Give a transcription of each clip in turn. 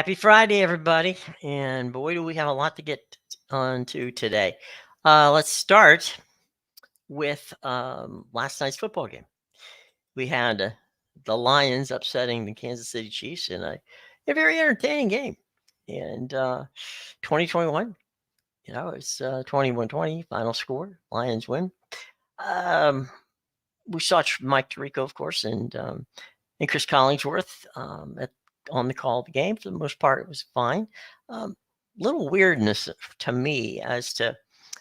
Happy Friday, everybody. And boy, do we have a lot to get on to today. Let's start with last night's football game. We had the Lions upsetting the Kansas City Chiefs in a very entertaining game. And 2021, it's 21-20, final score. Lions win. We saw Mike Tirico, of course, and Chris Collingsworth on the call of the game. For the most part, it was fine. Little weirdness to me as to,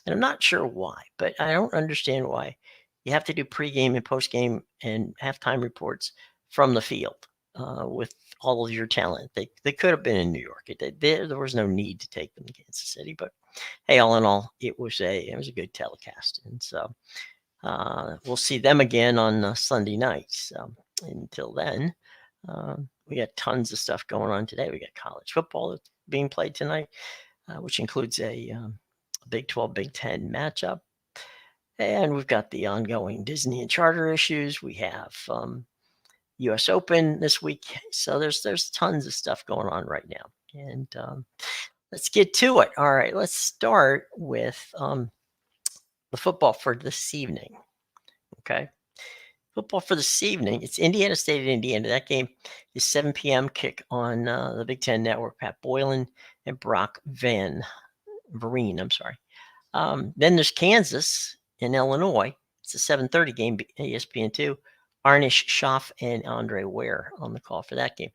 and I'm not sure why, but I don't understand why you have to do pregame and postgame and halftime reports from the field with all of your talent. They could have been in New York. There was no need to take them to Kansas City, but hey, all in all, it was a good telecast, and so we'll see them again on Sunday night. So until then, we got tons of stuff going on today. We got college football that's being played tonight, which includes a Big 12, Big 10 matchup. And we've got the ongoing Disney and charter issues. We have U.S. Open this week. So there's tons of stuff going on right now. And let's get to it. All right, let's start with the football for this evening. Okay. Football for this evening. It's Indiana State at Indiana. That game is 7 p.m. kick on the Big Ten Network. Pat Boylan and Brock Van Vereen. I'm sorry. Then there's Kansas and Illinois. It's a 7:30 game. ESPN2. Arnish Schaff and Andre Ware on the call for that game.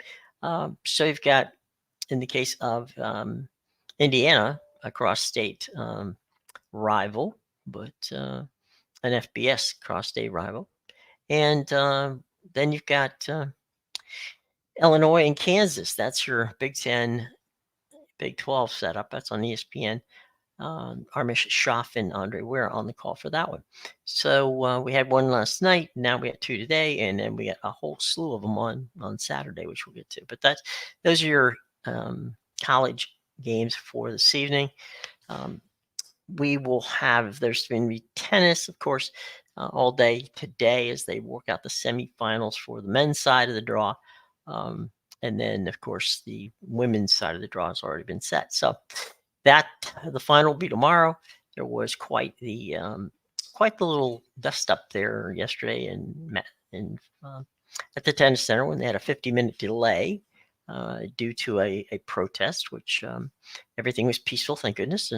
So you've got, in the case of Indiana, a cross-state rival, but an FBS cross-state rival. And then you've got Illinois and Kansas. That's your Big 10, Big 12 setup. That's on ESPN. Armish Schaff and Andre Ware on the call for that one. So we had one last night. Now we got two today, and then we got a whole slew of them on Saturday, which we'll get to. But those are your college games for this evening. We will have, there's going to be tennis, of course, all day today as they work out the semifinals for the men's side of the draw. And then, of course, the women's side of the draw has already been set. So the final will be tomorrow. There was quite the little dust up there yesterday at the tennis center when they had a 50-minute delay due to a protest, which everything was peaceful, thank goodness,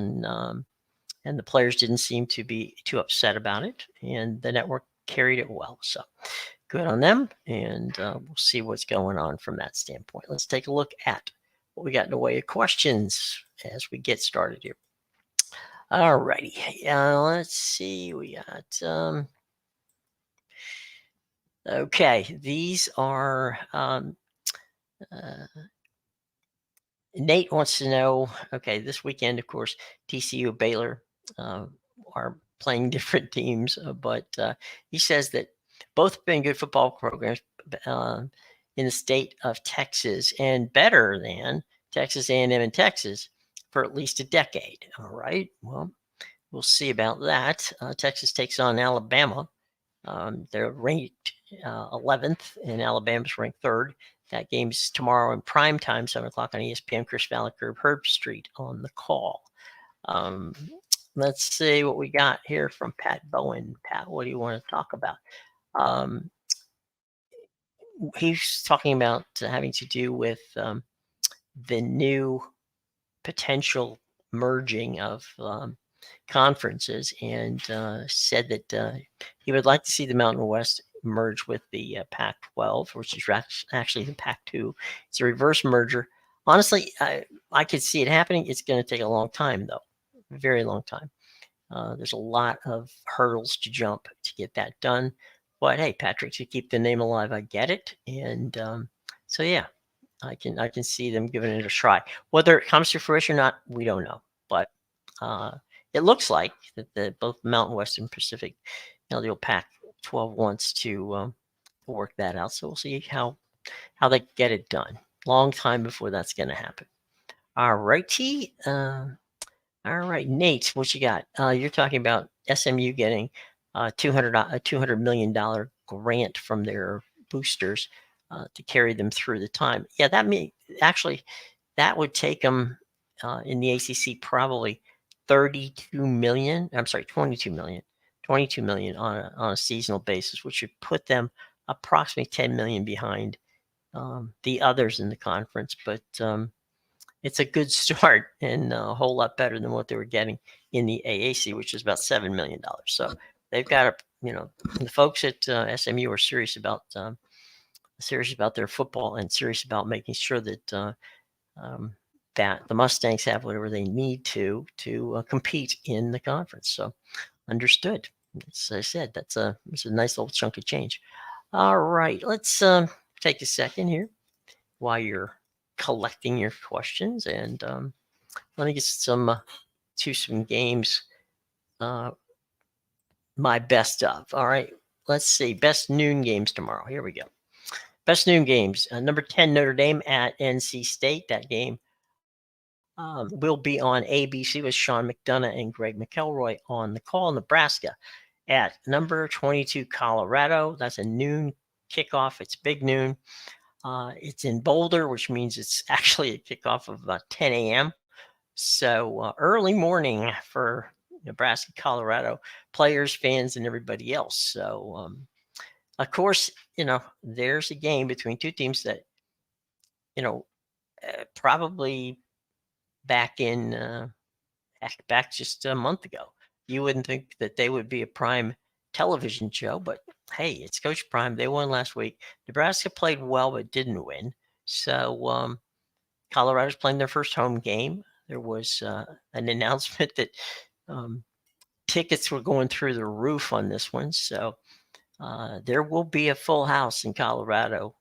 and the players didn't seem to be too upset about it, and the network carried it well. So good on them, and we'll see what's going on from that standpoint. Let's take a look at what we got in the way of questions as we get started here. All righty. Let's see. We got, okay, these are, Nate wants to know, okay, this weekend, of course, TCU, Baylor are playing different teams, but he says that both have been good football programs in the state of Texas and better than Texas A&M and Texas for at least a decade. All right, well, we'll see about that. Texas takes on Alabama. They're ranked 11th, and Alabama's ranked 3rd. That game's tomorrow in prime time, 7 o'clock on ESPN. Chris Vallacher, Herb Street on the call. Let's see what we got here from Pat Bowen. Pat, what do you want to talk about? He's talking about having to do with the new potential merging of conferences, and said that he would like to see the Mountain West merge with the Pac-12, which is actually the Pac-2. It's a reverse merger. Honestly, I could see it happening. It's going to take a long time, though. A very long time. There's a lot of hurdles to jump to get that done. But hey, Patrick, to keep the name alive, I get it. And so yeah, I can see them giving it a try. Whether it comes to fruition or not, we don't know. But it looks like that both Mountain West and Pacific, the old Pac-12 wants to work that out. So we'll see how they get it done. Long time before that's going to happen. All righty. All right, Nate, what you got? You're talking about SMU getting a $200 million grant from their boosters to carry them through the time. Yeah, that may actually that would take them in the ACC probably 32 million. I'm sorry, 22 million. 22 million on a seasonal basis, which would put them approximately 10 million behind the others in the conference. But it's a good start and a whole lot better than what they were getting in the AAC, which is about $7 million. So they've got the folks at SMU are serious about their football and serious about making sure that that the Mustangs have whatever they need to compete in the conference. So understood. As I said, it's a nice little chunk of change. All right, let's take a second here while you're collecting your questions, and let me get some games. My best of. All right, let's see. Best noon games tomorrow. Here we go. Best noon games. Number 10 Notre Dame at NC State. That game will be on ABC with Sean McDonough and Greg McElroy on the call. Nebraska at number 22 Colorado. That's a noon kickoff. It's big noon. It's in Boulder, which means it's actually a kickoff of about 10 a.m. So early morning for Nebraska, Colorado players, fans, and everybody else. So, of course, there's a game between two teams that, probably back just a month ago, you wouldn't think that they would be a prime television show, but hey, it's Coach Prime. They won last week. Nebraska played well, but didn't win. So Colorado's playing their first home game. There was an announcement that tickets were going through the roof on this one. So there will be a full house in Colorado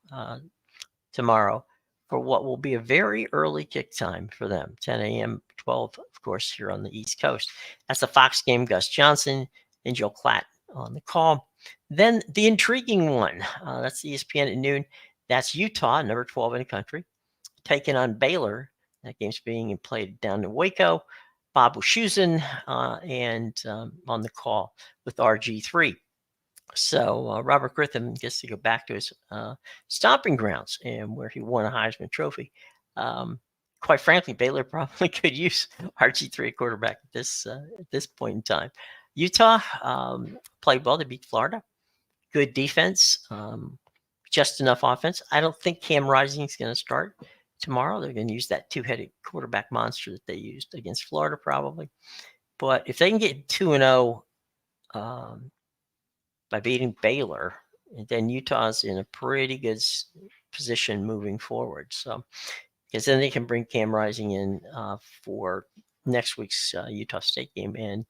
tomorrow for what will be a very early kick time for them, 10 a.m., 12, of course, here on the East Coast. That's the Fox game. Gus Johnson and Joe Klatt on the call. Then the intriguing one, that's ESPN at noon. That's Utah, number 12 in the country, taking on Baylor. That game's being played down in Waco. Bob Wischusen and on the call with RG3. So Robert Gritham gets to go back to his stomping grounds and where he won a Heisman Trophy. Quite frankly, Baylor probably could use RG3 quarterback at this point in time. Utah played well. They beat Florida. Good defense, just enough offense. I don't think Cam Rising is going to start tomorrow. They're going to use that two-headed quarterback monster that they used against Florida probably. But if they can get 2-0 by beating Baylor, then Utah's in a pretty good position moving forward. So, because then they can bring Cam Rising in for next week's Utah State game and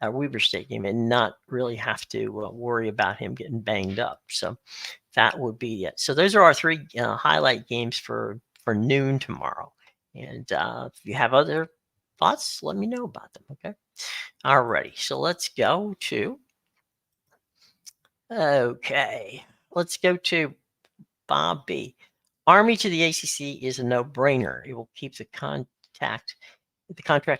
Weber State game and not really have to worry about him getting banged up. So that would be it. So those are our three highlight games for noon tomorrow. And if you have other thoughts, let me know about them. Okay. All righty. So let's go to. Okay. Let's go to Bob B. Army to the ACC is a no-brainer. It will keep the contract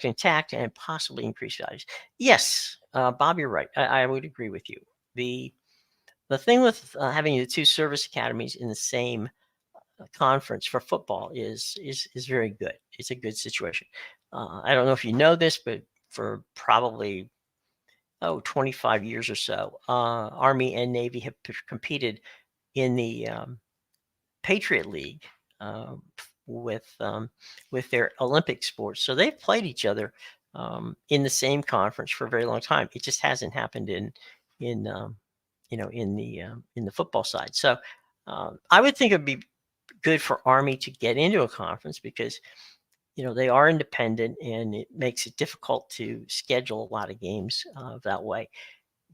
intact and possibly increase values. Yes, Bob, you're right. I would agree with you. The thing with having the two service academies in the same conference for football is very good. It's a good situation. I don't know if you know this, but for probably 25 years or so, Army and Navy have competed in the Patriot League with their Olympic sports. So they've played each other in the same conference for a very long time. It just hasn't happened in the football side. So I would think it'd be good for Army to get into a conference because they are independent and it makes it difficult to schedule a lot of games that way.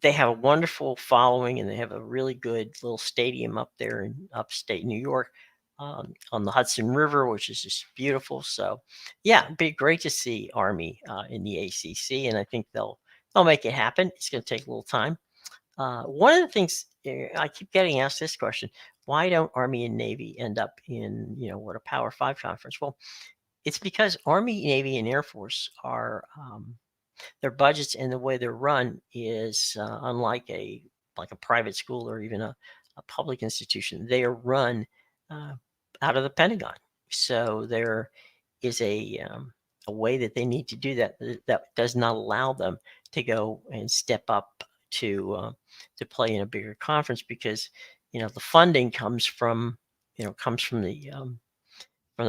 They have a wonderful following and they have a really good little stadium up there in upstate New York on the Hudson River, which is just beautiful. So yeah, it'd be great to see Army in the ACC, and I think they'll make it happen. It's going to take a little time. One of the things I keep getting asked this question: why don't Army and Navy end up in a Power 5 conference? Well, it's because Army, Navy, and Air Force are their budgets and the way they're run is unlike a private school or even a public institution. They are run out of the Pentagon, so they're is a way that they need to do that. That does not allow them to go and step up to play in a bigger conference, because the funding comes from the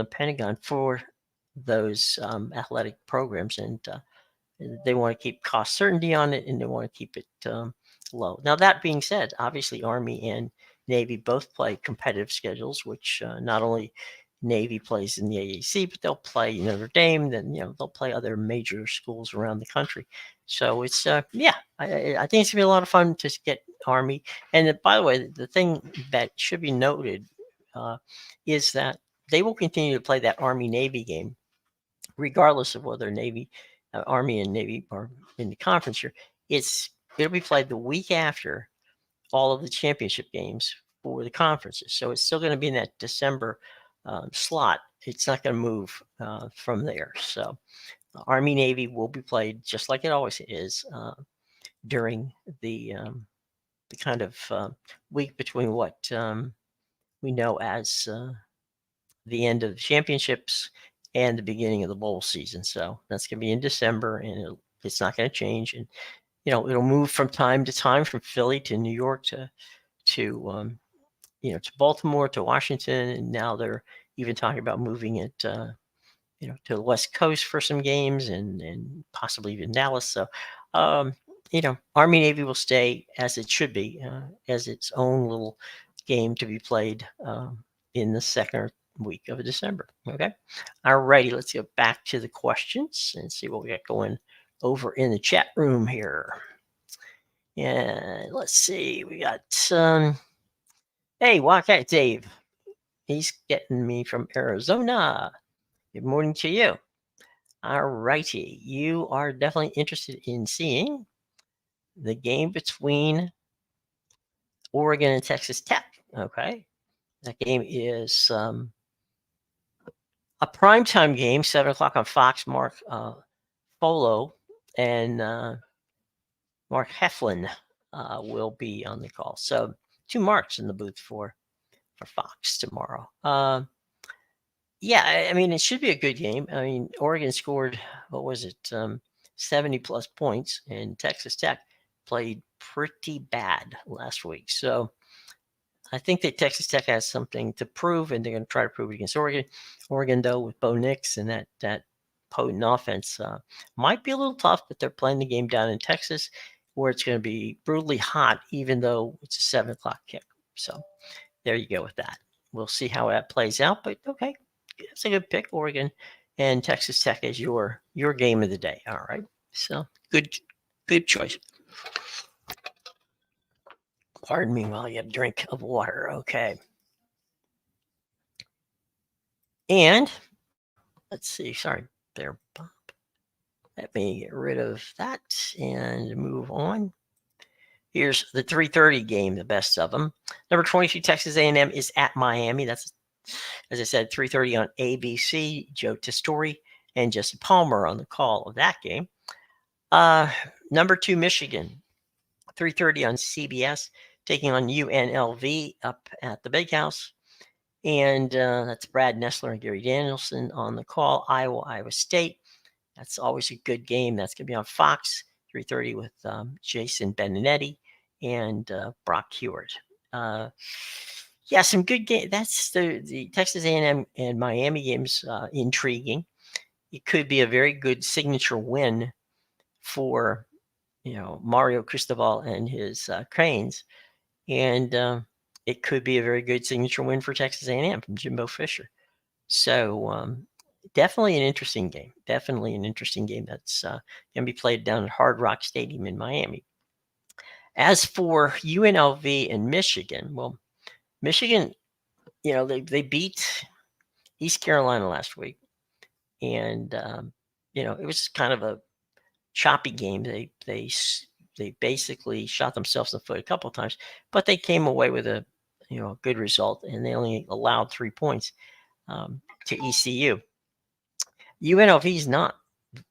Pentagon for those athletic programs, and they want to keep cost certainty on it, and they want to keep it low. Now, that being said, obviously Army and Navy both play competitive schedules, which not only Navy plays in the AAC, but they'll play Notre Dame. Then they'll play other major schools around the country. So it's I think it's gonna be a lot of fun to get Army. And by the way, the thing that should be noted is that they will continue to play that Army Navy game, regardless of whether Army and Navy are in the conference year. It'll be played the week after all of the championship games for the conferences. So it's still going to be in that December slot. It's not going to move from there. So Army Navy will be played just like it always is during the kind of week between what we know as the end of the championships and the beginning of the bowl season. So that's going to be in December, and it's not going to change. And it'll move from time to time, from Philly to New York to Baltimore to Washington, and now they're even talking about moving it to the West Coast for some games, and possibly even Dallas. So Army Navy will stay as it should be, as its own little game to be played in the second week of December. Okay. All righty. Let's get back to the questions and see what we got going over in the chat room here. Yeah, let's see. We got hey, Wildcat Dave. He's getting me from Arizona. Good morning to you. All righty. You are definitely interested in seeing the game between Oregon and Texas Tech. Okay. That game is a primetime game, 7 o'clock on Fox. Mark Folo and Mark Heflin will be on the call. So 2 Marks in the booth for Fox tomorrow. Yeah, I mean, it should be a good game. I mean, Oregon scored, 70 plus points, and Texas Tech played pretty bad last week. So I think that Texas Tech has something to prove, and they're going to try to prove it against Oregon. Oregon, though, with Bo Nix and that potent offense, might be a little tough, but they're playing the game down in Texas, where it's going to be brutally hot, even though it's a 7 o'clock kick. So there you go with that. We'll see how that plays out, but okay, it's a good pick, Oregon and Texas Tech as your game of the day. All right, so good choice. Pardon me while I get a drink of water. Okay. And let's see. Sorry, there, Bob. Let me get rid of that and move on. Here's the 3:30 game, the best of them. Number 22, Texas A&M is at Miami. That's, as I said, 3:30 on ABC. Joe Testori and Jesse Palmer on the call of that game. Number 2, Michigan, 3:30 on CBS, taking on UNLV up at the Big House. And that's Brad Nessler and Gary Danielson on the call. Iowa State. That's always a good game. That's going to be on Fox, 3:30 with Jason Benedetti and Brock Hewitt. Yeah, some good game. That's the Texas A&M and Miami games. Intriguing. It could be a very good signature win for Mario Cristobal and his Cranes, and it could be a very good signature win for Texas A&M from Jimbo Fisher. So definitely an interesting game. Definitely an interesting game that's going to be played down at Hard Rock Stadium in Miami. As for UNLV and Michigan, well, Michigan, they beat East Carolina last week, and it was kind of a choppy game. They basically shot themselves in the foot a couple of times, but they came away with a good result, and they only allowed 3 points to ECU. UNLV is not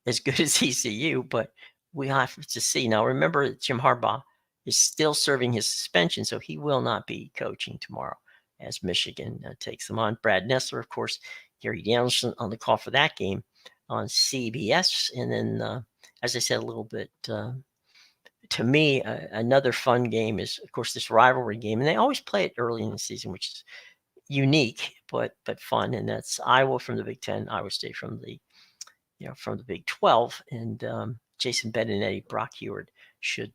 as good as ECU, but we have to see. Now, remember, Jim Harbaugh is still serving his suspension, so he will not be coaching tomorrow as Michigan takes them on. Brad Nessler, of course, Gary Danielson on the call for that game on CBS. And then, as I said a little bit, to me, another fun game is, of course, this rivalry game, and they always play it early in the season, which is unique but fun. And that's Iowa from the Big Ten, Iowa State from the from the Big 12, and Jason Benedetti, Brock Heward should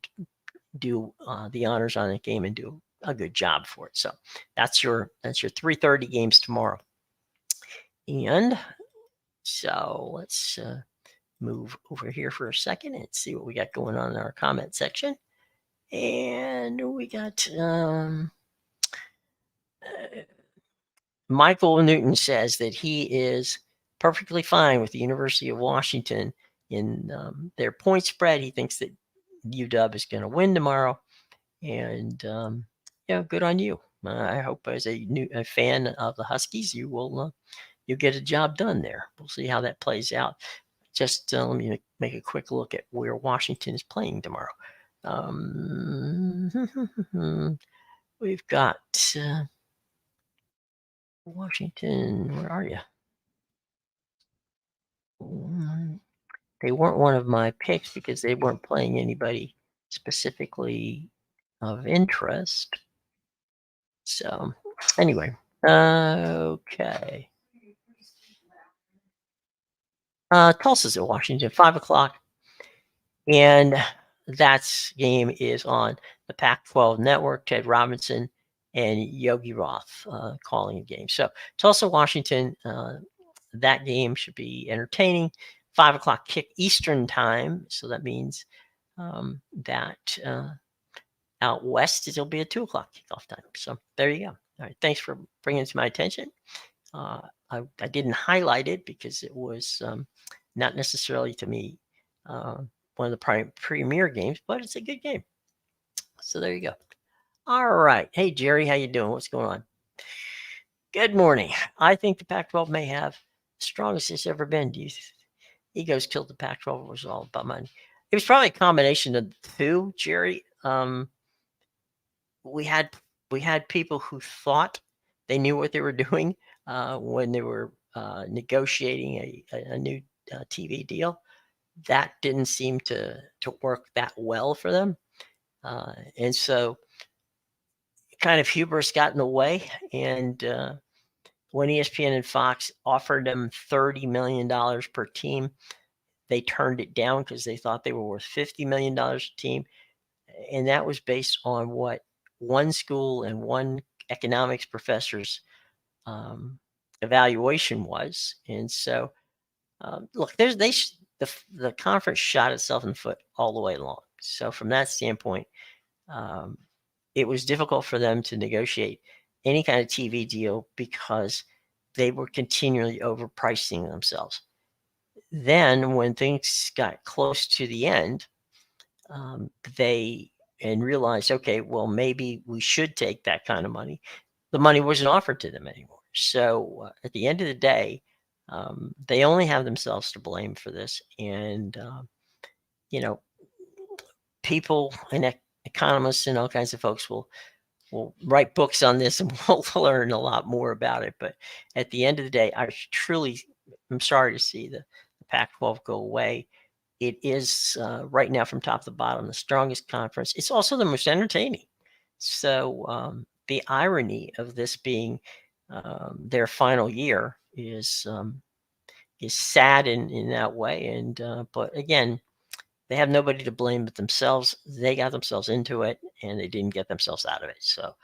do the honors on that game and do a good job for it. So that's your 3:30 games tomorrow. And so let's move over here for a second and see what we got going on in our comment section. And we got Michael Newton says that he is perfectly fine with the University of Washington in their point spread. He thinks that UW is going to win tomorrow, and good on you. I hope as a fan of the Huskies, you will you'll get a job done there. We'll see how that plays out. Just let me make a quick look at where Washington is playing tomorrow. We've got Washington. Where are you? They weren't one of my picks because they weren't playing anybody specifically of interest. So anyway, okay. Tulsa's at Washington, 5:00, and that game is on the Pac-12 network. Ted Robinson and Yogi Roth calling a game. So Tulsa, Washington. That game should be entertaining. 5:00 kick Eastern time. So that means that out west it'll be a 2:00 kickoff time. So there you go. All right. Thanks for bringing it to my attention. I didn't highlight it because it was not necessarily to me one of the premier games, but it's a good game. So there you go. All right. Hey, Jerry, how you doing? What's going on? Good morning. I think the Pac-12 may have the strongest it's ever been. Egos killed the Pac-12. It was all about money. It was probably a combination of the two, Jerry. We had people who thought they knew what they were doing when they were negotiating a new TV deal. That didn't seem to work that well for them. And so kind of hubris got in the way. And when ESPN and Fox offered them $30 million per team, they turned it down because they thought they were worth $50 million a team. And that was based on what one school and one economics professor's evaluation was. And so, look, the conference shot itself in the foot all the way along. So from that standpoint, it was difficult for them to negotiate any kind of TV deal because they were continually overpricing themselves. Then when things got close to the end, they realized, okay, well, maybe we should take that kind of money. The money wasn't offered to them anymore. So at the end of the day, they only have themselves to blame for this. And, people and economists and all kinds of folks will write books on this and we'll learn a lot more about it. But at the end of the day, I'm sorry to see the Pac-12 go away. It is right now from top to bottom the strongest conference. It's also the most entertaining. So the irony of this being their final year is sad in that way. And but again, they have nobody to blame but themselves. They got themselves into it and they didn't get themselves out of it. So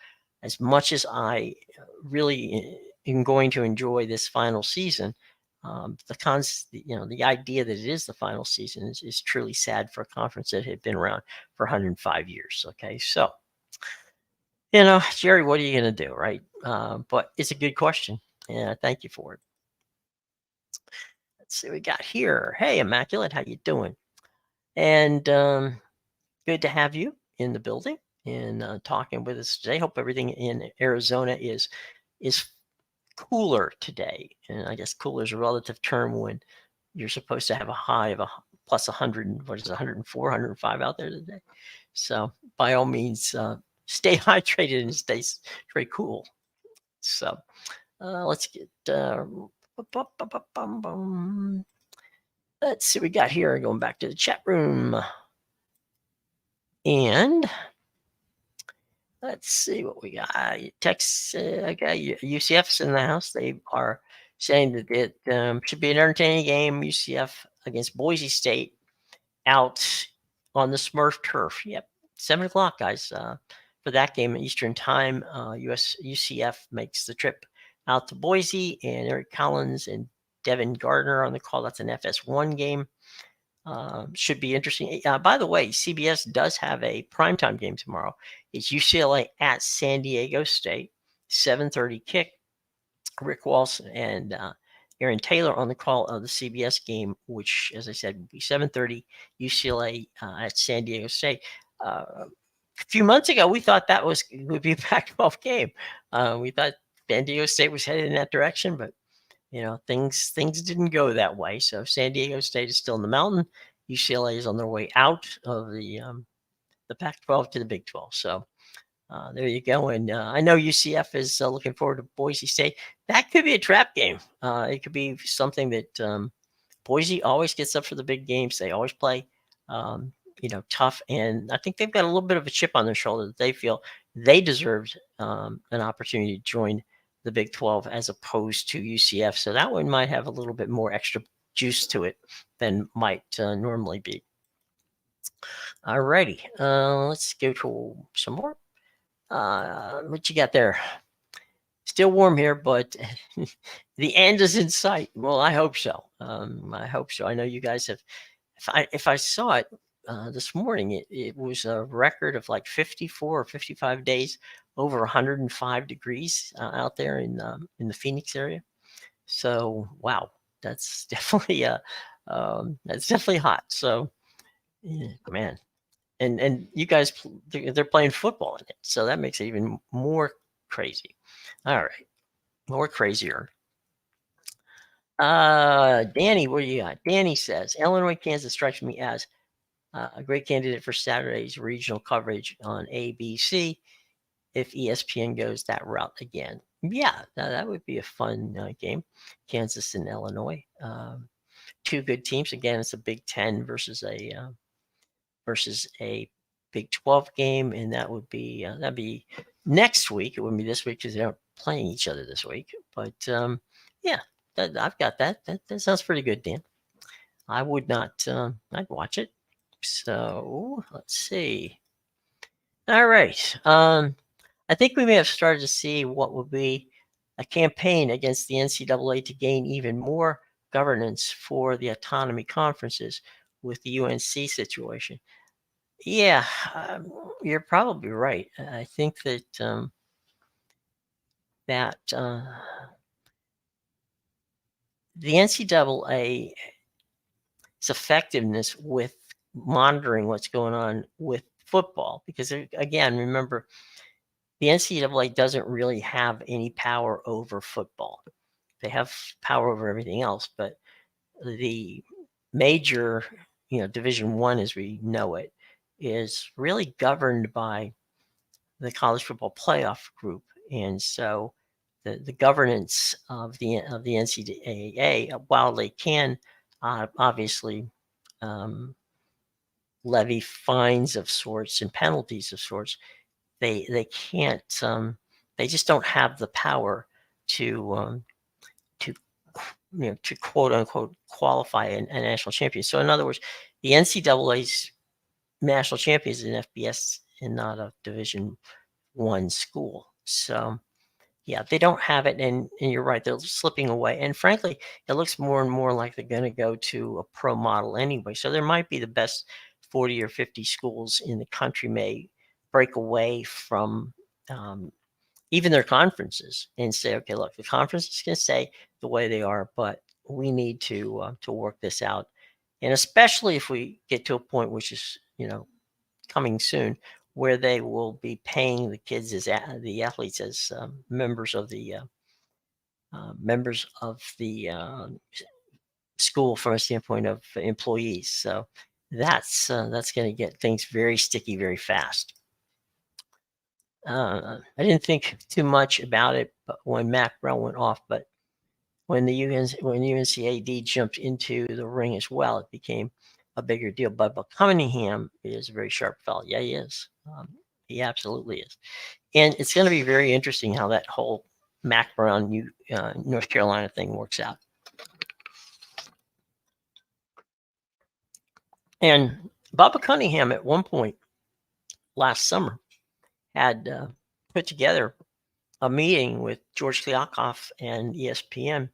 as much as I really am going to enjoy this final season, the idea that it is the final season is truly sad for a conference that had been around for 105 years. Okay. So, Jerry, what are you going to do? Right. But it's a good question. And thank you for it. Let's see what we got here. Hey, Immaculate, how you doing? And good to have you in the building and talking with us today. Hope everything in Arizona is cooler today. And I guess cooler is a relative term when you're supposed to have a high of plus 100, 104, 105 out there today. So by all means, stay hydrated and stay cool. So let's get Let's see what we got here. Going back to the chat room. And let's see what we got. Text, okay, UCF's in the house. They are saying that it should be an entertaining game. UCF against Boise State out on the Smurf turf. Yep, 7 o'clock, guys. For that game at Eastern Time, UCF makes the trip out to Boise, and Eric Collins and Devin Gardner on the call. That's an FS1 game. Should be interesting. By the way, CBS does have a primetime game tomorrow. It's UCLA at San Diego State, 7:30 kick. Rick Walsh and Aaron Taylor on the call of the CBS game, which, as I said, will be 7:30 UCLA at San Diego State. A few months ago, we thought that would be a Pac-12 game. We thought San Diego State was headed in that direction, but things didn't go that way. So San Diego State is still in the mountain. UCLA is on their way out of the Pac-12 to the Big 12. So there you go. And I know UCF is looking forward to Boise State. That could be a trap game. It could be something that Boise always gets up for the big games. They always play, tough. And I think they've got a little bit of a chip on their shoulder that they feel they deserved an opportunity to join the Big 12 as opposed to UCF. So that one might have a little bit more extra juice to it than might normally be. All righty. Let's go to some more. What you got there? Still warm here, but the end is in sight. Well, I hope so. I hope so. I know you guys have. If I saw it this morning, it was a record of like 54 or 55 days over 105 degrees out there in the Phoenix area. So wow, that's definitely hot. So yeah, man, and you guys, they're playing football in it, so that makes it even more crazy. All right, more crazier. Danny, what do you got? Danny says Illinois, Kansas strikes me as a great candidate for Saturday's regional coverage on ABC if ESPN goes that route again. Yeah, that would be a fun game. Kansas and Illinois, two good teams. Again, it's a Big 10 versus a Big 12 game, and that'd be next week. It wouldn't be this week because they're not playing each other this week. But yeah, I've got that. That sounds pretty good, Dan. I would not. I'd watch it. So let's see. All right. I think we may have started to see what will be a campaign against the NCAA to gain even more governance for the autonomy conferences with the UNC situation. Yeah, you're probably right. I think that the NCAA's effectiveness with monitoring what's going on with football, because again, remember, the NCAA doesn't really have any power over football. They have power over everything else, but the major, Division I as we know it, is really governed by the College Football Playoff group, and so the governance of the NCAA, while they can obviously levy fines of sorts and penalties of sorts, they can't. They just don't have the power to to quote unquote qualify a national champion. So in other words, the NCAA's national champion is an FBS and not a Division I school. So yeah, they don't have it, and you're right, they're slipping away. And frankly, it looks more and more like they're going to go to a pro model anyway. So there might be the best 40 or 50 schools in the country may break away from even their conferences and say, okay, look, the conferences can stay the way they are, but we need to work this out. And especially if we get to a point, which is coming soon, where they will be paying the kids as the athletes as members of the school from a standpoint of employees. So that's going to get things very sticky very fast. I didn't think too much about it, but when Mac Brown went off, but when UNCAD jumped into the ring as well, it became a bigger deal. But Cunningham is a very sharp fellow. Yeah, he is. He absolutely is. And it's going to be very interesting how that whole Mac Brown, North Carolina thing works out. And Bubba Cunningham at one point last summer had put together a meeting with George Kliavkoff and ESPN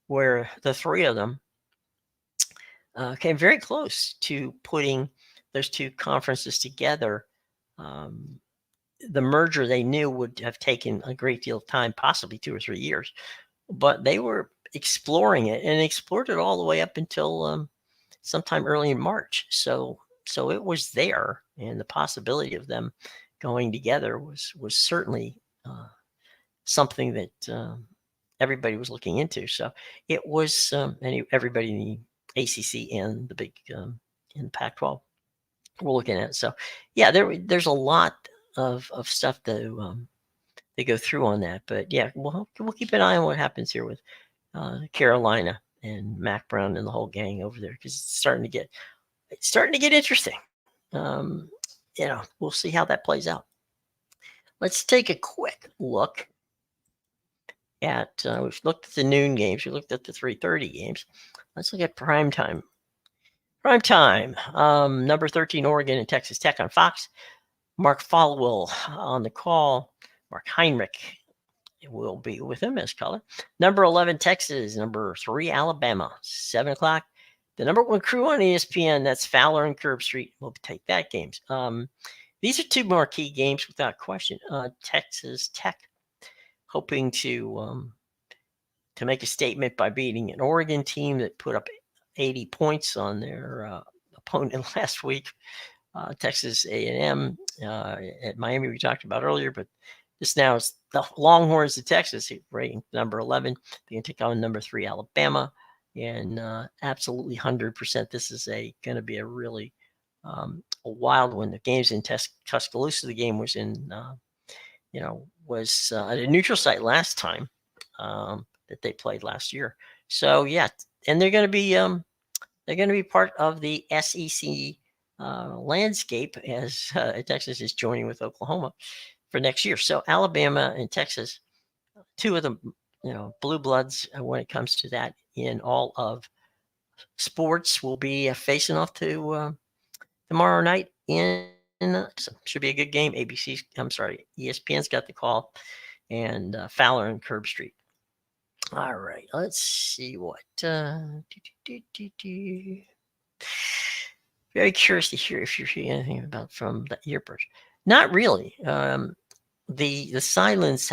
where the three of them came very close to putting those two conferences together. The merger they knew would have taken a great deal of time, possibly 2 or 3 years, but they were exploring it and explored it all the way up until sometime early in March. So it was there, and the possibility of them going together was certainly something that everybody was looking into. So it was everybody in the ACC and the big in Pac-12 we're looking at. So yeah, there's a lot of stuff to they go through on that. But yeah, we'll keep an eye on what happens here with Carolina and Mac Brown and the whole gang over there, because it's starting to get interesting. We'll see how that plays out. Let's take a quick look at we've looked at the noon games, we looked at the 3:30 games. Let's look at prime time. Number 13 Oregon and Texas Tech on Fox. Mark Folwell on the call. Mark Heinrich will be with him as color. Number 11 Texas, number 3 Alabama, 7 o'clock. The number 1 crew on ESPN, that's Fowler and Curb Street. We'll take that games. These are two marquee games without question. Texas Tech hoping to make a statement by beating an Oregon team that put up 80 points on their opponent last week. Texas A&M at Miami we talked about earlier, but this now is the Longhorns of Texas, rating number 11. They can take on number 3 Alabama, and absolutely 100%. This is going to be a really a wild one. The game's in Tuscaloosa. The game was in was at a neutral site last time that they played last year. So yeah, and they're going to be part of the SEC landscape as Texas is joining with Oklahoma for next year. So Alabama and Texas, two of the blue bloods when it comes to that in all of sports, will be facing off to tomorrow night in should be a good game. ESPN's got the call, and Fowler and Curb Street. All right, let's see what. Very curious to hear if you're hearing anything about from the earbuds. Not really. The silence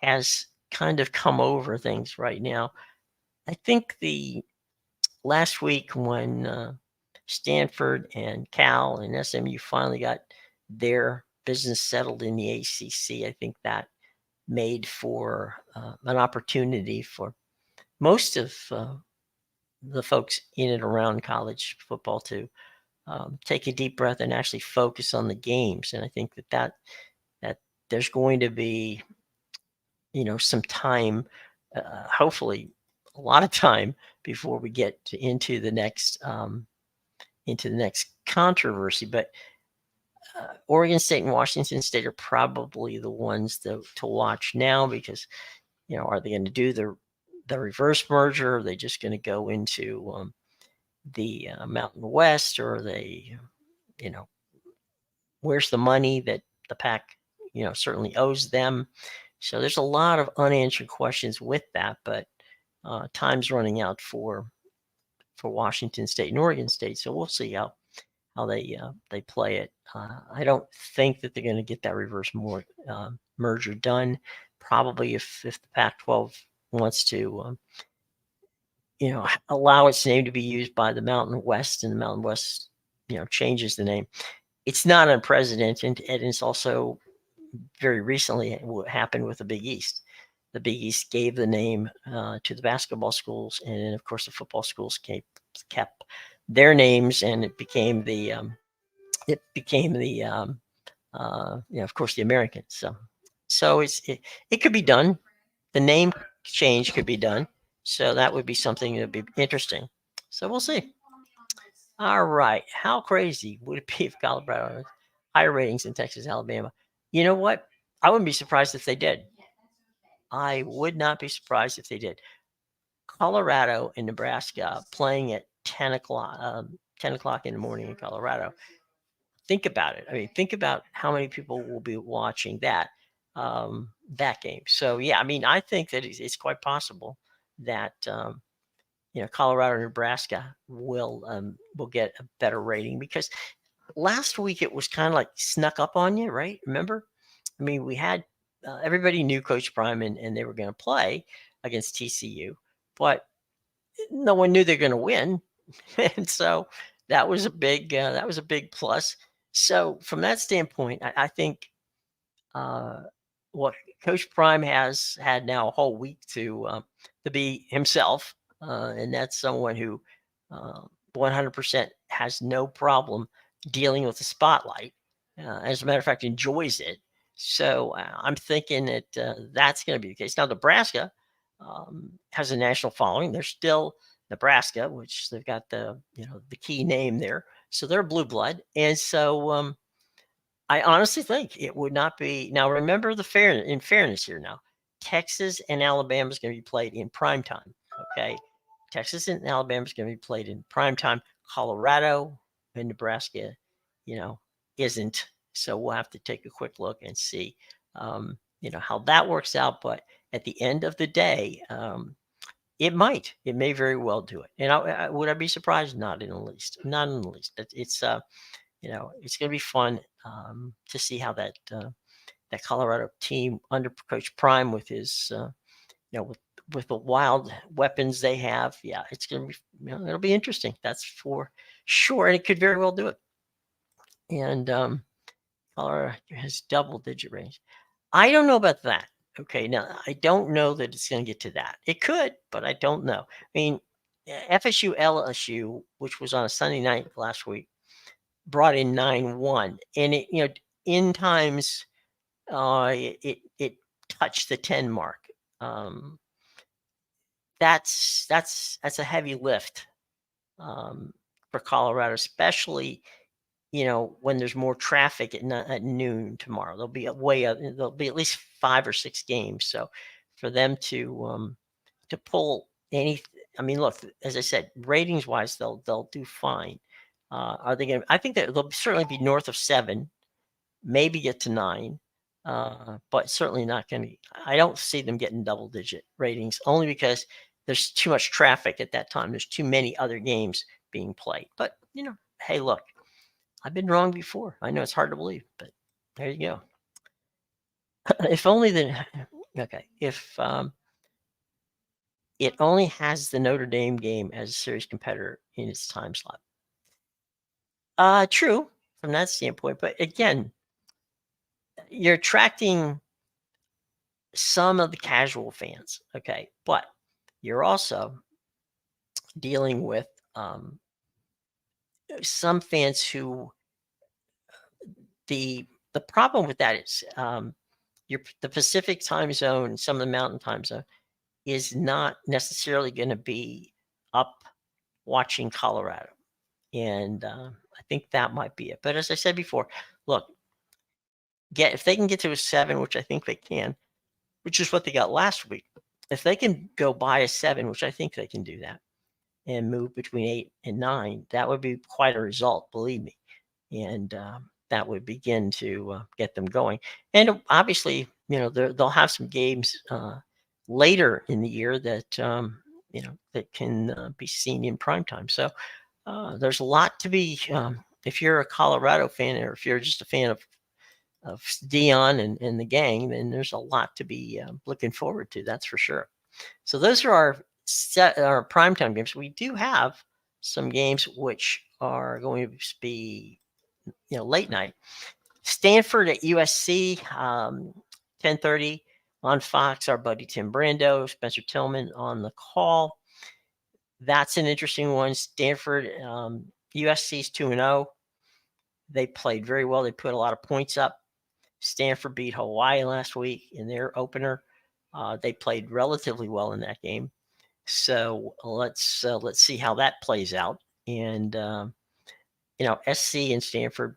has kind of come over things right now. I think the last week when Stanford and Cal and SMU finally got their business settled in the ACC, I think that made for an opportunity for most of the folks in and around college football to take a deep breath and actually focus on the games. And I think that there's going to be, some time, hopefully a lot of time before we get into the next controversy. But Oregon State and Washington State are probably the ones to watch now, because are they going to do the reverse merger? Are they just going to go into the Mountain West, or are they, where's the money that the Pac, certainly owes them? So there's a lot of unanswered questions with that, but time's running out for Washington State and Oregon State. So we'll see how they play it. I don't think that they're going to get that reverse merger done. Probably if the Pac-12 wants to, allow its name to be used by the Mountain West, and the Mountain West, changes the name. It's not unprecedented, and it's also very recently what happened with the Big East. The Big East gave the name to the basketball schools, and then of course the football schools kept their names, and it became the of course the Americans. So it could be done. The name change could be done. So that would be something that'd be interesting. So we'll see. All right. How crazy would it be if Colorado had higher ratings in Texas, Alabama? You know what? I wouldn't be surprised if they did. I would not be surprised if they did. Colorado and Nebraska playing at 10 o'clock in the morning in Colorado. Think about it. I mean, think about how many people will be watching that game. So yeah, I mean, I think that it's quite possible that Colorado and Nebraska will get a better rating because last week it was kind of like snuck up on you, right? Remember? I mean, we had everybody knew Coach Prime and they were going to play against TCU, but no one knew they're going to win, and so that was a big plus. So from that standpoint, I think what Coach Prime has had now a whole week to be himself, and that's someone who 100% has no problem dealing with the spotlight. As a matter of fact, enjoys it. So I'm thinking that that's going to be the case. Now Nebraska has a national following. They're still Nebraska, which they've got the key name there. So they're blue blood, and so I honestly think it would not be. Now, remember in fairness here now, Texas and Alabama is going to be played in prime time. Okay. Texas and Alabama is going to be played in prime time. Colorado and Nebraska, you know, isn't. So we'll have to take a quick look and see, how that works out. But at the end of the day, it may very well do it. And would I be surprised? Not in the least. Not in the least. It's going to be fun to see how that Colorado team under Coach Prime with his with the wild weapons they have. Yeah, it's going to be it'll be interesting. That's for sure, and it could very well do it. And Colorado has double-digit range. I don't know about that. Okay, now I don't know that it's going to get to that. It could, but I don't know. I mean, FSU LSU, which was on a Sunday night last week, brought in 9-1, and in times it touched the 10 mark. That's a heavy lift for Colorado, especially when there's more traffic at noon tomorrow. There'll be at least 5 or 6 games. So for them to pull any, I mean, look, as I said, ratings wise, they'll do fine. Are they going to? I think that they'll certainly be north of 7, maybe get to 9, but certainly not going to. I don't see them getting double-digit ratings only because there's too much traffic at that time. There's too many other games being played. But hey, look, I've been wrong before. I know it's hard to believe, but there you go. If only if it only has the Notre Dame game as a series competitor in its time slot. True from that standpoint, but again, you're attracting some of the casual fans, okay, but you're also dealing with some fans who the problem with that is the Pacific time zone, some of the Mountain time zone is not necessarily going to be up watching Colorado, and I think that might be it. But as I said before, look, if they can get to a 7, which I think they can, which is what they got last week. If they can go by a 7, which I think they can do that, and move between 8 and 9, that would be quite a result, believe me. And that would begin to get them going. And obviously, they'll have some games later in the year that that can be seen in prime time. So there's a lot to be. If you're a Colorado fan, or if you're just a fan of Dion and the gang, then there's a lot to be looking forward to. That's for sure. So those are our primetime games. We do have some games which are going to be late night. Stanford at USC, 10:30 on Fox. Our buddy Tim Brando, Spencer Tillman on the call. That's an interesting one. Stanford, USC's 2-0. They played very well. They put a lot of points up. Stanford beat Hawaii last week in their opener. They played relatively well in that game. So let's see how that plays out. And SC and Stanford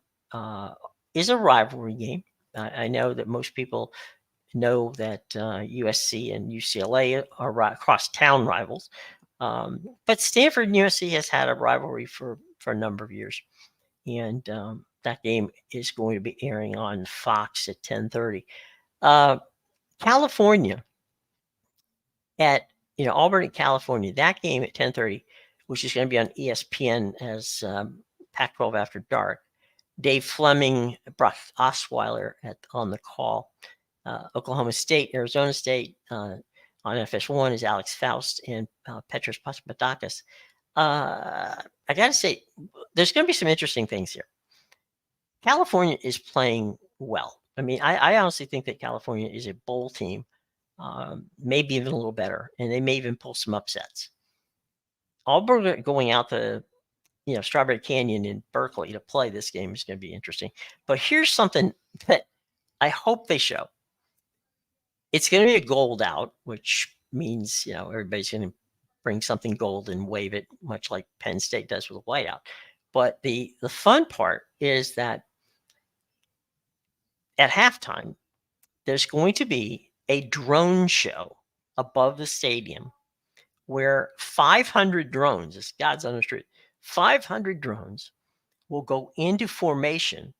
is a rivalry game. I know that most people know that USC and UCLA are cross-town rivals, but Stanford and USC has had a rivalry for a number of years, and that game is going to be airing on Fox at 10:30. California at Auburn, California. That game at 10:30, which is going to be on ESPN as Pac-12 After Dark. Dave Fleming, Brock Osweiler on the call. Oklahoma State, Arizona State on FS1 is Alex Faust and Petros Papadakis. I got to say, there's going to be some interesting things here. California is playing well. I mean, I honestly think that California is a bowl team, maybe even a little better, and they may even pull some upsets. Auburn going out to Strawberry Canyon in Berkeley to play this game is going to be interesting. But here's something that I hope they show. It's going to be a gold out, which means everybody's going to bring something gold and wave it, much like Penn State does with a white out. But the fun part is that at halftime, there's going to be a drone show above the stadium where 500 drones, it's God's honest truth, 500 drones will go into formation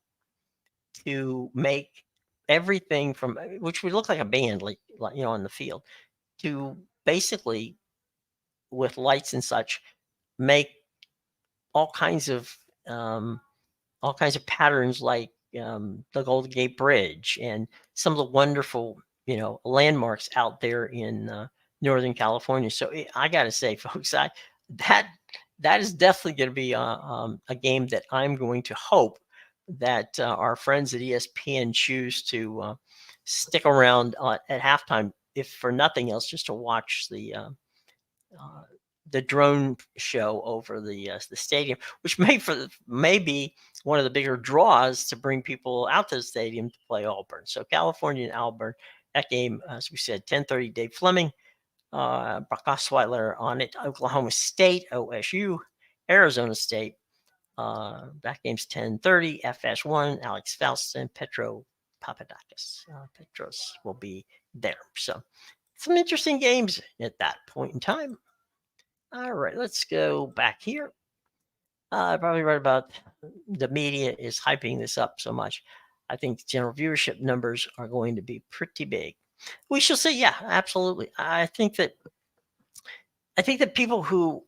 to make everything from, which would look like a band, like on the field, to basically, with lights and such, make all kinds of patterns, like the Golden Gate Bridge and some of the wonderful landmarks out there in Northern California. So I got to say, folks, that is definitely going to be a game that I'm going to hope that our friends at ESPN choose to stick around at halftime, if for nothing else, just to watch the drone show over the stadium, which may be one of the bigger draws to bring people out to the stadium to play Auburn. So California and Auburn, that game, as we said, 10:30. Dave Fleming, Brock Osweiler on it. Oklahoma State, OSU, Arizona State. That game's 10:30. FS1, Alex Faust and Petros Papadakis. Petros will be there. So some interesting games at that point in time. All right, let's go back here. I probably read about the media is hyping this up so much. I think general viewership numbers are going to be pretty big. We shall see. Yeah, absolutely. I think that people who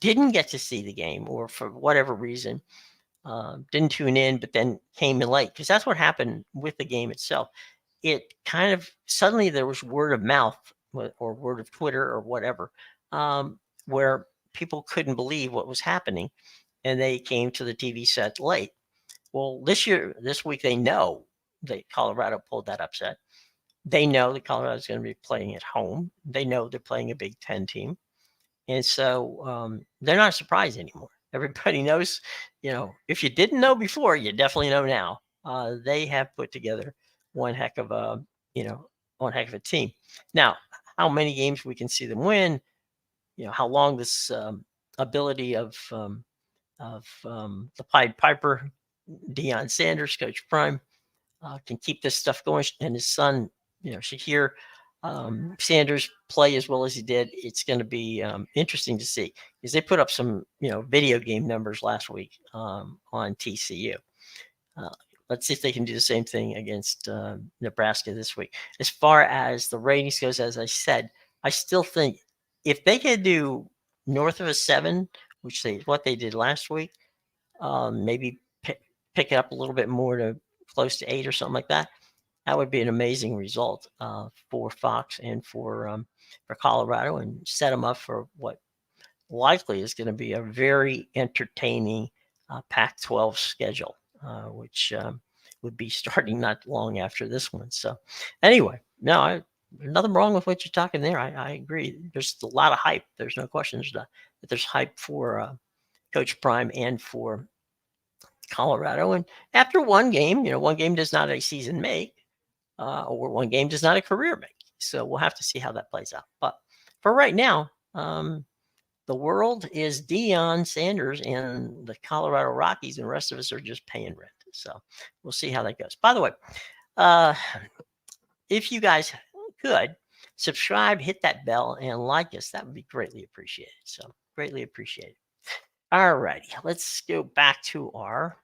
didn't get to see the game, or for whatever reason didn't tune in, but then came in late, because that's what happened with the game itself. It kind of suddenly there was word of mouth or word of Twitter or whatever, where people couldn't believe what was happening, and they came to the TV set late. Well, this week, they know that Colorado pulled that upset. They know that Colorado is going to be playing at home. They know they're playing a Big Ten team. And so they're not surprised anymore. Everybody knows, if you didn't know before, you definitely know now. They have put together one heck of a team. Now, how many games we can see them win, how long this ability of the Pied Piper, Deion Sanders, Coach Prime, can keep this stuff going, and his son, Shakir Sanders, play as well as he did. It's going to be interesting to see, because they put up some video game numbers last week on TCU. Let's see if they can do the same thing against Nebraska this week. As far as the ratings goes, as I said, I still think if they can do north of a 7, which what they did last week, maybe pick it up a little bit more to close to 8 or something like that, that would be an amazing result for Fox and for Colorado, and set them up for what likely is going to be a very entertaining Pac-12 schedule, which would be starting not long after this one. So anyway, no, nothing wrong with what you're talking there. I agree. There's a lot of hype. There's no question that there's hype for Coach Prime and for Colorado. And after one game, one game does not a season make, or one game does not a career make. So we'll have to see how that plays out. But for right now, the world is Deion Sanders and the Colorado Rockies, and the rest of us are just paying rent. So we'll see how that goes. By the way, if you guys could subscribe, hit that bell, and like us, that would be greatly appreciated. So greatly appreciated. All righty, let's go back to our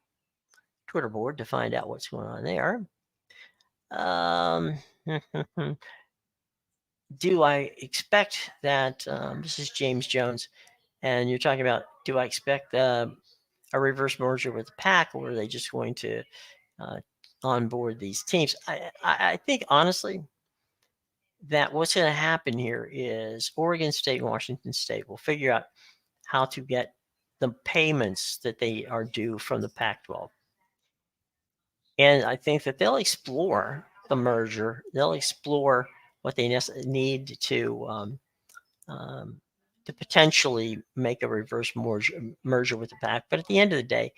Twitter board to find out what's going on there. Do I expect that? This is James Jones, and you're talking about, do I expect a reverse merger with the Pac, or are they just going to onboard these teams? I think honestly that what's going to happen here is Oregon State and Washington State will figure out how to get the payments that they are due from the Pac-12. And I think that they'll explore the merger. They'll explore what they need to potentially make a reverse merger with the Pac. But at the end of the day,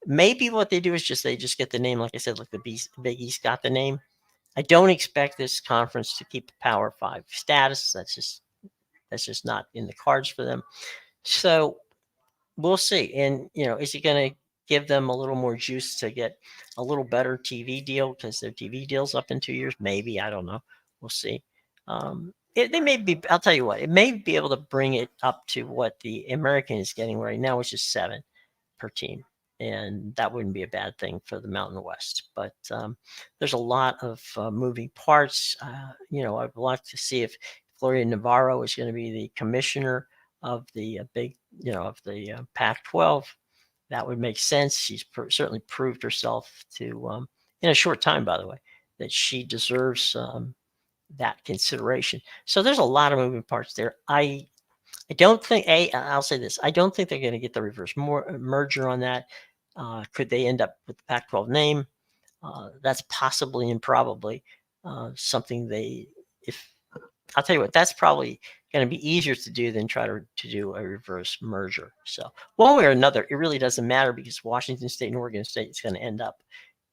maybe what they do is they just get the name, like I said, like the Big East got the name. I don't expect this conference to keep Power 5 status. That's just not in the cards for them. So we'll see. And is it going to give them a little more juice to get a little better TV deal because their TV deal's up in 2 years? Maybe, I don't know. We'll see. They may be. I'll tell you what. It may be able to bring it up to what the American is getting right now, which is 7 per team, and that wouldn't be a bad thing for the Mountain West. But there's a lot of moving parts. I'd like to see if Gloria Navarro is going to be the commissioner of the Pac-12. That would make sense. She's certainly proved herself to, in a short time, by the way, that she deserves that consideration. So there's a lot of moving parts there. I don't think, I'll say this, I don't think they're going to get the reverse merger on that. Could they end up with the Pac-12 name? That's possibly and probably something I'll tell you what, that's probably going to be easier to do than try to do a reverse merger. So one way or another, it really doesn't matter because Washington State and Oregon State is going to end up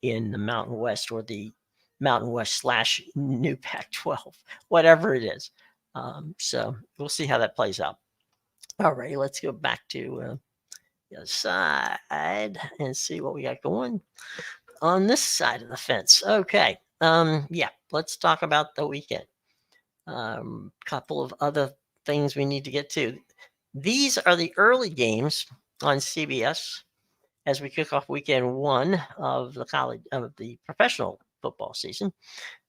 in the Mountain West or the Mountain West / new Pac-12, whatever it is. So we'll see how that plays out. All right, let's go back to the other side and see what we got going on this side of the fence. Okay, let's talk about the weekend. Couple of other things we need to get to. These are the early games on CBS as we kick off weekend 1 of the professional football season.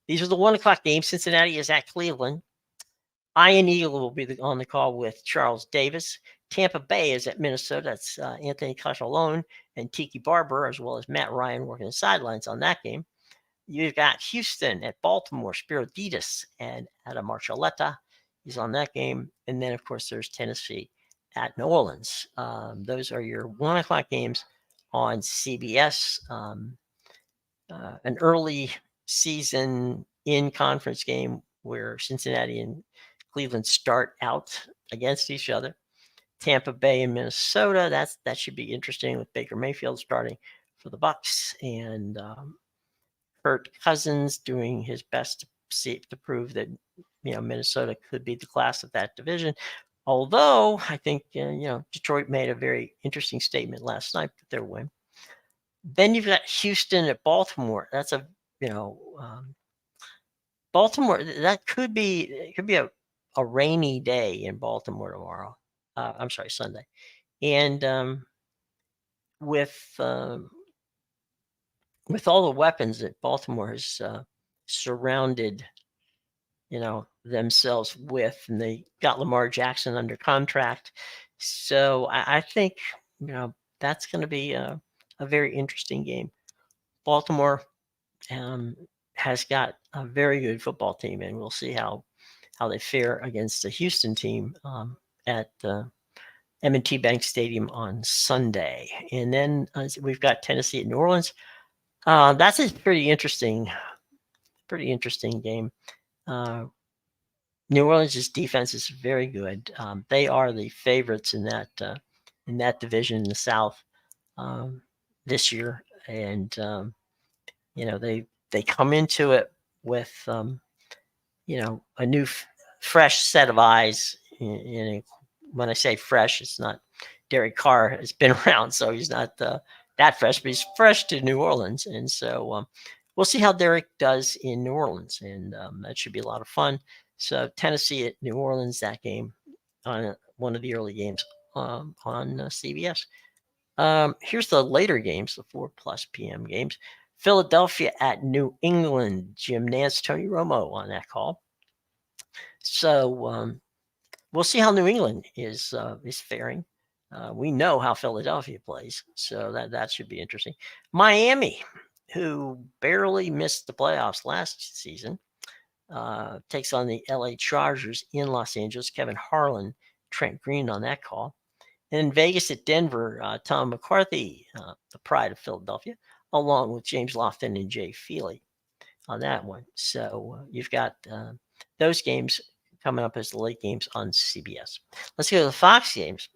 These are the 1:00 games. Cincinnati is at Cleveland. Ian Eagle will be on the call with Charles Davis. Tampa Bay is at Minnesota. That's Anthony Cachalone and Tiki Barber, as well as Matt Ryan working the sidelines on that game. You've got Houston at Baltimore, Spiriditas and Adam Marchaletta. He's on that game. And then, of course, there's Tennessee at New Orleans. Those are your 1:00 games on CBS. An early season in-conference game where Cincinnati and Cleveland start out against each other. Tampa Bay and Minnesota, that should be interesting with Baker Mayfield starting for the Bucs and Kirk Cousins doing his best to prove that Minnesota could be the class of that division. Although I think Detroit made a very interesting statement last night with their win. Then you've got Houston at Baltimore. That's Baltimore. That could be a rainy day in Baltimore tomorrow. I'm sorry, Sunday, and with all the weapons that Baltimore has surrounded, themselves with, and they got Lamar Jackson under contract. So I think, that's going to be a very interesting game. Baltimore has got a very good football team, and we'll see how they fare against the Houston team at M&T Bank Stadium on Sunday. And then we've got Tennessee at New Orleans. That's a pretty interesting game. New Orleans' defense is very good. They are the favorites in that division in the South this year, and they come into it with a new fresh set of eyes. When I say fresh, it's not Derek Carr has been around, so he's not that fresh, but he's fresh to New Orleans. And so we'll see how Derek does in New Orleans, and that should be a lot of fun. So Tennessee at New Orleans, that game on one of the early games on CBS. Here's the later games, the 4+ p.m. games. Philadelphia at New England. Jim Nantz, Tony Romo on that call. So we'll see how New England is faring. We know how Philadelphia plays, so that should be interesting. Miami, who barely missed the playoffs last season, takes on the LA Chargers in Los Angeles. Kevin Harlan, Trent Green on that call. And in Vegas at Denver, Tom McCarthy, the pride of Philadelphia, along with James Lofton and Jay Feely on that one. So you've got those games coming up as the late games on CBS. Let's go to the Fox games.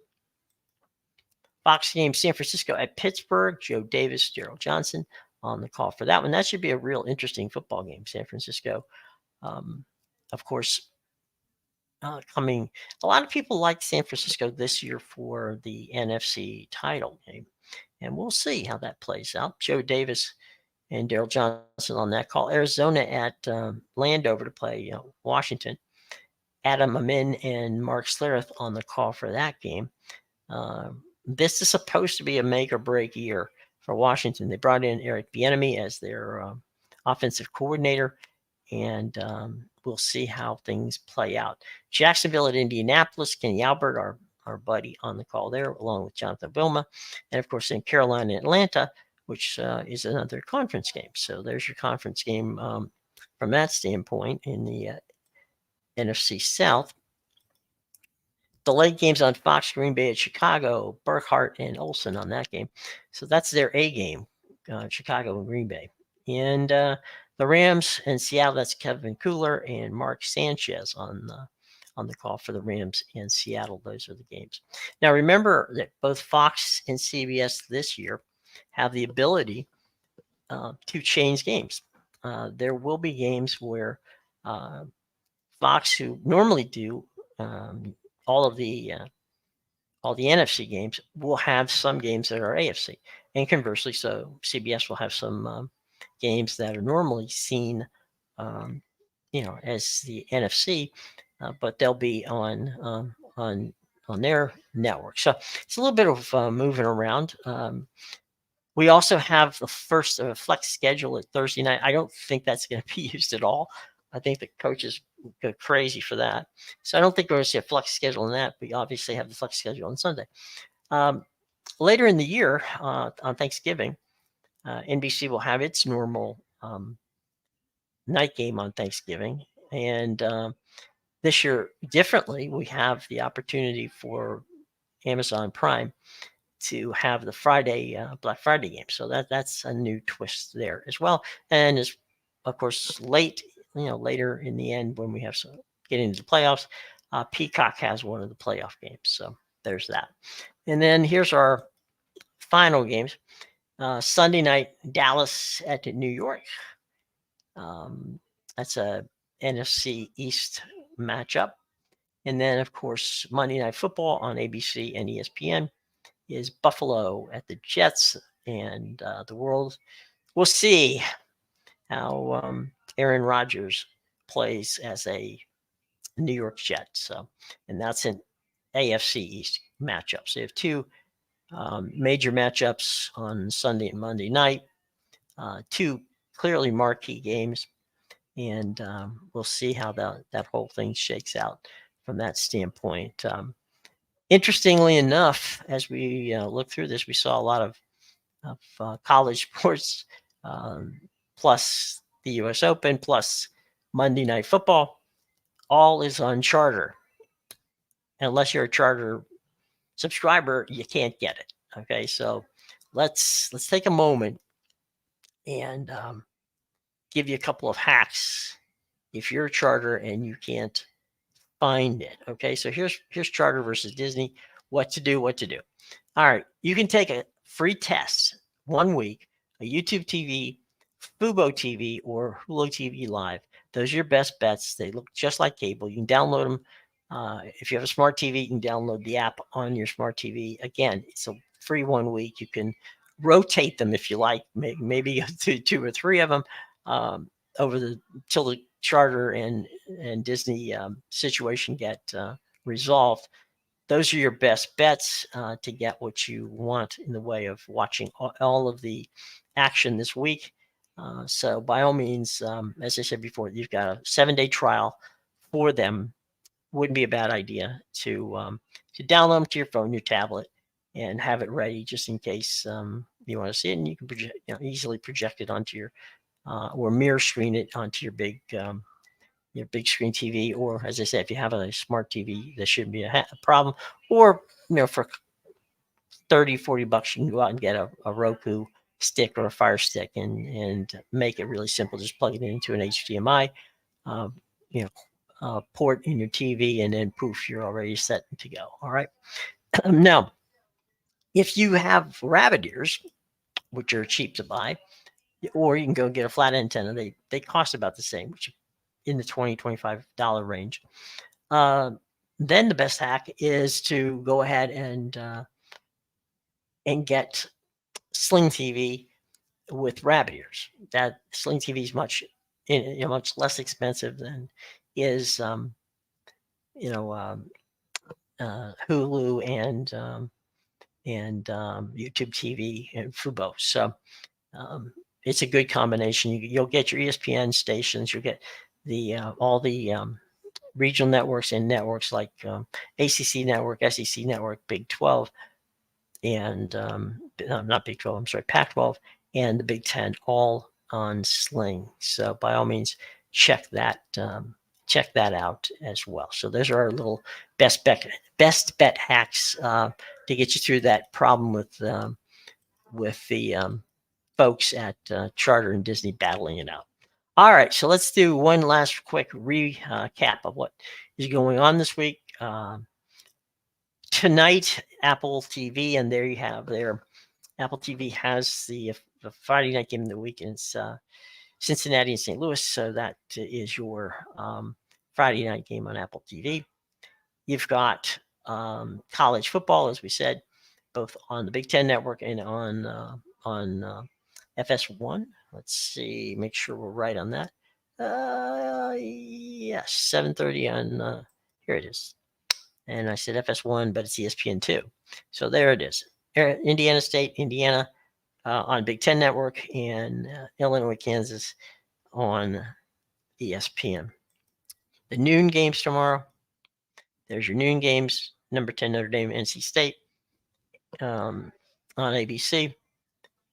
Fox games, San Francisco at Pittsburgh. Joe Davis, Gerald Johnson on the call for that one. That should be a real interesting football game. San Francisco, of course, coming. A lot of people like San Francisco this year for the NFC title game, and we'll see how that plays out. Joe Davis and Daryl Johnson on that call. Arizona at Landover to play Washington. Adam Amin and Mark Schlereth on the call for that game. This is supposed to be a make or break year for Washington. They brought in Eric Bieniemy as their offensive coordinator, and we'll see how things play out. Jacksonville at Indianapolis. Kenny Albert, our buddy on the call there, along with Jonathan Wilma. And, of course, in Carolina and Atlanta, which is another conference game. So there's your conference game from that standpoint in the NFC South. The late games on Fox, Green Bay at Chicago, Burkhardt and Olsen on that game. So that's their A game, Chicago and Green Bay. And the Rams and Seattle, that's Kevin Kugler and Mark Sanchez on the call for the Rams and Seattle. Those are the games. Now, remember that both Fox and CBS this year have the ability to change games. There will be games where Fox, who normally do all the NFC games, will have some games that are AFC, and conversely, so CBS will have some games that are normally seen, as the NFC, but they'll be on their network. So it's a little bit of moving around. We also have the first flex schedule at Thursday night. I don't think that's going to be used at all. I think the coaches go crazy for that. So I don't think we're going to see a flex schedule in that. We obviously have the flex schedule on Sunday. Later in the year, on Thanksgiving, NBC will have its normal night game on Thanksgiving. And this year, differently, we have the opportunity for Amazon Prime to have the Friday Black Friday game. So that's a new twist there as well. And as of course later in the end when we have some get into the playoffs, Peacock has one of the playoff games. So there's that. And then here's our final games. Sunday night, Dallas at New York. That's a NFC East matchup. And then, of course, Monday Night Football on ABC and ESPN is Buffalo at the Jets. And the world will see how Aaron Rodgers plays as a New York Jet. So, and that's an AFC East matchup. So you have two major matchups on Sunday and Monday night, two clearly marquee games, and we'll see how that whole thing shakes out from that standpoint. Interestingly enough, as we look through this, we saw a lot of college sports, plus the U.S. Open, plus Monday Night Football. All is on Charter. Unless you're a Charter subscriber, you can't get it. Okay, so let's take a moment and give you a couple of hacks if you're a Charter and you can't find it. Okay, so here's Charter versus Disney. What to do. All right, you can take a free test 1 week, a YouTube TV Fubo TV or Hulu TV Live. Those are your best bets. They look just like cable. You can download them. If you have a smart TV, you can download the app on your smart TV. Again, it's a free 1 week. You can rotate them if you like, maybe two or three of them over till the Charter and Disney situation get resolved. Those are your best bets to get what you want in the way of watching all of the action this week. So by all means, as I said before, you've got a 7-day trial for them. Wouldn't be a bad idea to download them to your phone, your tablet, and have it ready just in case you want to see it, and you can easily project it onto your or mirror screen it onto your big screen TV, or as I said, if you have a smart TV, that shouldn't be a problem. Or for $30-$40, you can go out and get a Roku stick or a Fire Stick and make it really simple. Just plug it into an HDMI, port in your TV, and then poof, you're already set to go. All right. Now, if you have rabbit ears, which are cheap to buy, or you can go get a flat antenna, they cost about the same, which in the $20-$25 range. Then the best hack is to go ahead and get Sling TV with rabbit ears. That Sling TV is much less expensive than is Hulu and YouTube TV and Fubo. So it's a good combination. You'll get your ESPN stations. You'll get the all the regional networks and networks like ACC Network, SEC Network, Big 12, and not Big 12. I'm sorry, Pac-12 and the Big 10, all on Sling. So by all means, check that out as well. So those are our little best bet hacks to get you through that problem with the folks at Charter and Disney battling it out. All right, so let's do one last quick recap of what is going on this week. Tonight, Apple TV, and there you have there. Apple TV has the Friday night game of the week, and it's Cincinnati and St. Louis. So that is your Friday night game on Apple TV. You've got college football, as we said, both on the Big Ten Network and on FS1. Let's see, make sure we're right on that. Yes, 7:30 on here it is. And I said FS1, but it's ESPN2. So there it is. Indiana State, Indiana on Big Ten Network, and Illinois, Kansas on ESPN. The noon games tomorrow. There's your noon games. Number 10 Notre Dame, NC State on ABC.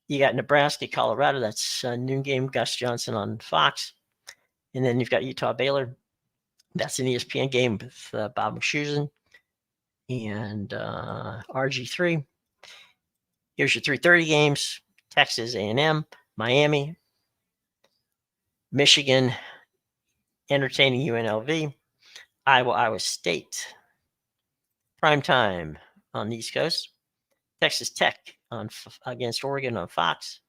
You got Nebraska, Colorado. That's a noon game. Gus Johnson on Fox. And then you've got Utah, Baylor. That's an ESPN game with Bob McShusen and RG3. Here's your 3:30 games. Texas A&M, Miami, Michigan, entertaining UNLV, Iowa State. Prime time on the East Coast. Texas Tech against Oregon on Fox.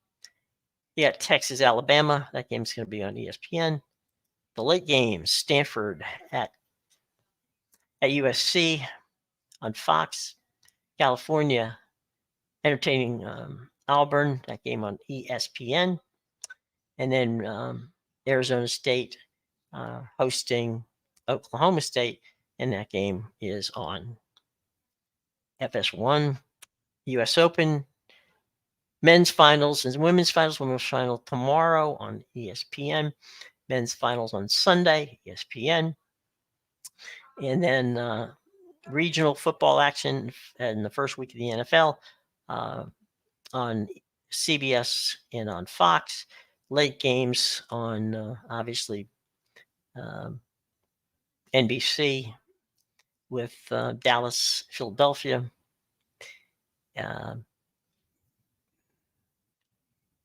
You got Texas, Alabama. That game's going to be on ESPN. The late games, Stanford at USC on Fox. California, entertaining Auburn. That game on ESPN. And then Arizona State hosting Oklahoma State, and that game is on FS1. U.S. Open, men's finals and women's finals. Women's final tomorrow on ESPN. Men's finals on Sunday, ESPN. And then regional football action in the first week of the NFL on CBS and on Fox. Late games on obviously NBC with Dallas, Philadelphia.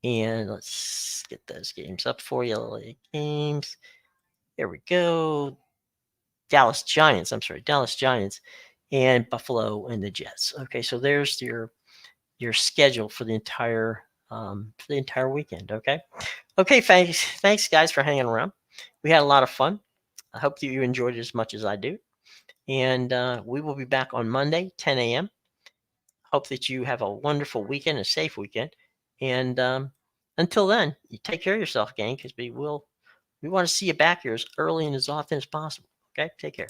And let's get those games up for you. Late games. There we go. Dallas Giants and Buffalo and the Jets. Okay, so there's your schedule for the entire for the entire weekend. Okay. Okay. Thanks, guys, for hanging around. We had a lot of fun. I hope that you enjoyed it as much as I do. And we will be back on Monday, 10 a.m. Hope that you have a wonderful weekend, a safe weekend. And until then, you take care of yourself, gang, because we want to see you back here as early and as often as possible. Okay. Take care.